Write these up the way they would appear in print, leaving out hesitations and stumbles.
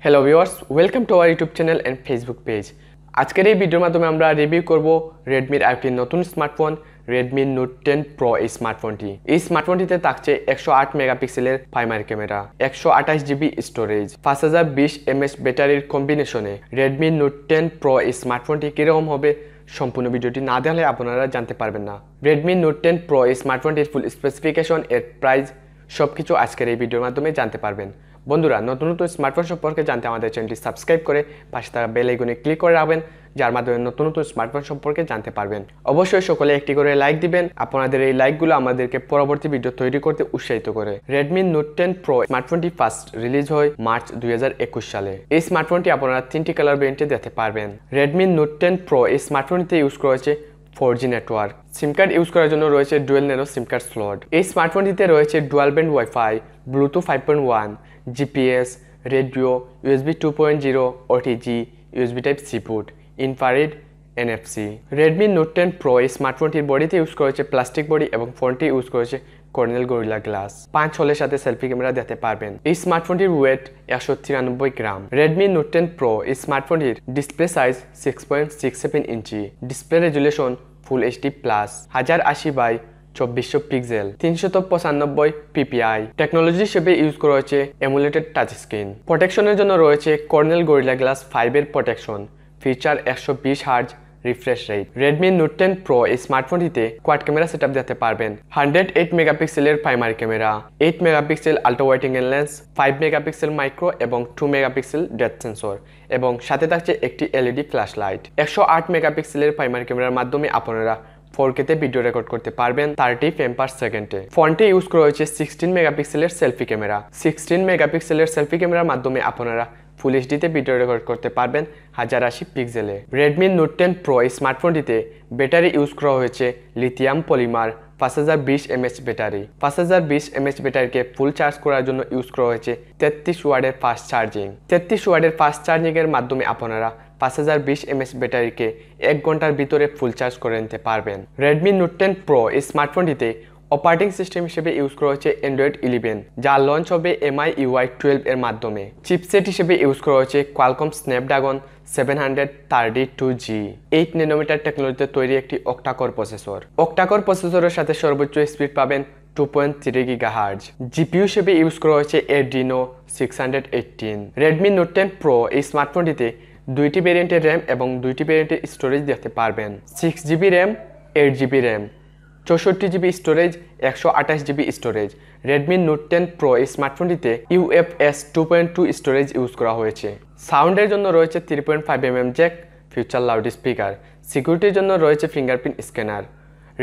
Hello viewers, welcome to our YouTube channel and Facebook page. আজকের এই ভিডিওর মাধ্যমে আমরা রিভিউ করব রেডমির আরেকটি নতুন স্মার্টফোন রেডমি নোট 10 প্রো এই স্মার্টফোনটি। এই স্মার্টফোনটিতে থাকছে 108 মেগাপিক্সেলের primary camera, 128 GB storage, 5020 mAh ব্যাটারির কম্বিনেশনে রেডমি নোট 10 প্রো এই স্মার্টফোনটি কীরকম হবে সম্পূর্ণ ভিডিওটি না দেখলে আপনারা জানতে পারবেন না। রেডমি নোট 10 প্রো এই স্মার্টফোনটির ফুল স্পেসিফিকেশন, এর প্রাইস সবকিছু আজকের এই ভিডিওর মাধ্যমে জানতে পারবেন। বন্ধুরা, নতুন নতুন স্মার্টফোন সম্পর্কে জানতে আমাদের চ্যানেলটি সাবস্ক্রাইব করে পাশে থাকা বেল আইকনে ক্লিক করে রাখবেন, যার মাধ্যমে নতুন নতুন স্মার্টফোন সম্পর্কে জানতে পারবেন। অবশ্যই সকলে একটি করে লাইক দিবেন, আপনাদের এই লাইকগুলো আমাদেরকে পরবর্তী ভিডিও তৈরি করতে উৎসাহিত করে। রেডমি নোট 10 প্রো স্মার্টফোনটি ফার্স্ট রিলিজ হয় মার্চ 2021 সালে। এই স্মার্টফোনটি আপনারা 3টি কালার ভেরিয়েন্টে দেখতে পারবেন। রেডমি নোট 10 প্রো এই স্মার্টফোনটিতে ইউজ করা হয়েছে 4G নেটওয়ার্ক। সিম কার্ড ইউজ করার জন্য রয়েছে dual nano SIM card slot. এই স্মার্টফোনটিতে রয়েছে dual band wifi, Bluetooth 5.1, GPS, radio, USB 2.0, OTG, USB type C port, infrared, NFC। Redmi note 10 pro এই স্মার্টফোনটির বডিতে ইউজ করেছে প্লাস্টিক বডি এবং ফোনটি ইউজ করেছে কর্নেল গরিলা গ্লাস। 5 হোলের সাথে সেলফি ক্যামেরা দেখতে পারবেন। এই স্মার্টফোনটির ওয়েট 193 গ্রাম। রেডমি নোট 10 প্রো এই স্মার্টফোনটির ডিসপ্লে সাইজ 6.67 ইঞ্চি, display resolution full HD plus, 1080 by 2400 pixel, 395 PPI. Technology হিসেবে ইউজ করা হয়েছে এমুলেটেড টাচ স্ক্রিন। প্রোটেকশনের জন্য রয়েছে কর্নেল গরিলা গ্লাস 5 এর protection, feature 120 hertz refresh rate. Redmi note 10 pro এই স্মার্টফোনটিতে কোয়াড ক্যামেরা সেটআপ দেখতে পারবেন। 108 মেগাপিক্সেলের primary camera, 8 megapixel ultra wide angle lens, 5 megapixel micro এবং 2 মেগাপিক্সেল ডেপথ সেন্সর, এবং সাথে থাকছে একটি এলইডি ফ্ল্যাশ লাইট। 108 মেগাপিক্সেলের প্রাইমারি ক্যামেরার মাধ্যমে আপনারা 4K তে ভিডিও রেকর্ড করতে পারবেন 30 ফ্রেম পার সেকেন্ডে। ফোনটি ইউজ করা হয়েছে 16 মেগাপিক্সেলের সেলফি ক্যামেরা। 16 মেগাপিক্সেলের সেলফি ক্যামেরার মাধ্যমে আপনারা ফুল এইচডিতে ভিডিও রেকর্ড করতে পারবেন 1080 পিক্সেলে। রেডমি নোট 10 প্রো এই স্মার্টফোনটিতে ব্যাটারি ইউজ করা হয়েছে lithium polymer 5020 mAh battery. 5020 mAh ব্যাটারিকে ফুল চার্জ করার জন্য ইউজ করা হয়েছে 33 ওয়াটের ফাস্ট চার্জিং। 33 ওয়াটের ফাস্ট চার্জিং এর মাধ্যমে আপনারা 5020 mAh ব্যাটারিকে 1 ঘন্টার ভিতরে ফুল চার্জ করে নিতে পারবেন। রেডমি নোট 10 প্রো এই স্মার্টফোনটিতে অপারেটিং সিস্টেম হিসেবে ইউজ করা হয়েছে অ্যান্ড্রয়েড 11, যা লঞ্চ হবে MIUI 12 এর মাধ্যমে। চিপসেট হিসেবে ইউজ করা হয়েছে কোয়ালকম স্ন্যাপড্রাগন 732G, 8 ন্যানোমিটার টেকনোলজিতে তৈরি একটি অক্টাকোর প্রসেসর। অক্টাকোর প্রসেসরের সাথে সর্বোচ্চ স্পিড পাবেন 2.3 GHz। জিপিইউ হিসেবে ইউজ করা হয়েছে Adreno 618। রেডমি নোট 10 প্রো এই স্মার্টফোনটিতে 2টি ভেরিয়েন্টের র্যাম এবং 2টি ভেরিয়েন্টের স্টোরেজ দেখতে পারবেন। 6GB RAM, 8GB RAM, 64GB storage, 128GB storage. Redmi note 10 pro এই স্মার্টফোনটিতে UFS 2.2 স্টোরেজ ইউজ করা হয়েছে। সাউন্ডের জন্য রয়েছে 3.5mm Jack, future loud speaker. সিকিউরিটির জন্য রয়েছে fingerprint scanner.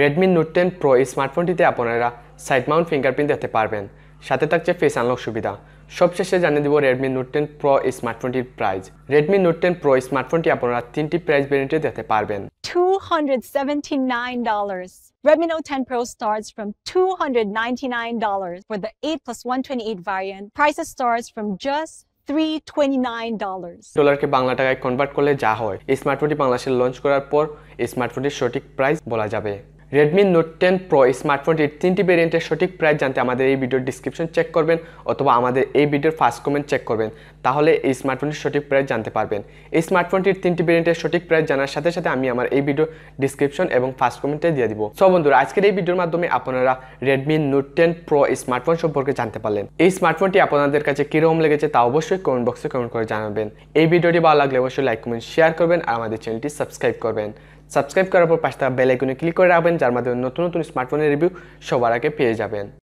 Redmi note 10 pro এই স্মার্টফোনটিতে আপনারা সাইড মাউন্ট ফিঙ্গারপ্রিন্ট দেখতে পারবেন, সাথে থাকছে ফেস আনলক সুবিধা। সবশেষে জানিয়ে দিব রেডমি নোট 10 প্রো এই স্মার্টফোনটির প্রাইস। রেডমি নোট 10 প্রো এই স্মার্টফোনটি আপনারা 3টি প্রাইস ভেরিয়েন্টে দেখতে পারবেন। $279. Redmi Note 10 Pro starts from $299 for the 8+128 variant. Prices starts from just $329. ডলারকে Bangla টাকায় কনভার্ট করলে যা হয়, এই স্মার্টফোনটি বাংলাদেশে লঞ্চ করার পর এই স্মার্টফোনটির সঠিক প্রাইস বলা যাবে। রেডমি নোট 10 প্রো এই স্মার্টফোনটির 3টি ভেরিয়েন্টের সঠিক প্রাইস জানতে আমাদের এই ভিডিওর ডিসক্রিপশন চেক করবেন, অথবা আমাদের এই ভিডিওর ফার্স্ট কমেন্ট চেক করবেন, তাহলে এই স্মার্টফোনটির সঠিক প্রাইস জানতে পারবেন। এই স্মার্টফোনটির 3টি ভেরিয়েন্টের সঠিক প্রাইস জানার সাথে সাথে আমি আমার এই ভিডিও ডিসক্রিপশন এবং ফার্স্ট কমেন্টে দিয়ে দিব। সো বন্ধুরা, আজকের এই ভিডিওর মাধ্যমে আপনারা রেডমি নোট 10 প্রো এই স্মার্টফোন সম্পর্কে জানতে পারলেন। এই স্মার্টফোনটি আপনাদের কাছে কীরকম লেগেছে তা অবশ্যই কমেন্ট বক্সে কমেন্ট করে জানাবেন। এই ভিডিওটি ভালো লাগলে অবশ্যই লাইক, কমেন্ট, শেয়ার করবেন আর আমাদের চ্যানেলটি সাবস্ক্রাইব করবেন। সাবস্ক্রাইব করার পর পাশে থাকা বেল আইকনে ক্লিক করে রাখবেন, যার মাধ্যমে নতুন নতুন স্মার্টফোনের রিভিউ সবার আগে পেয়ে যাবেন।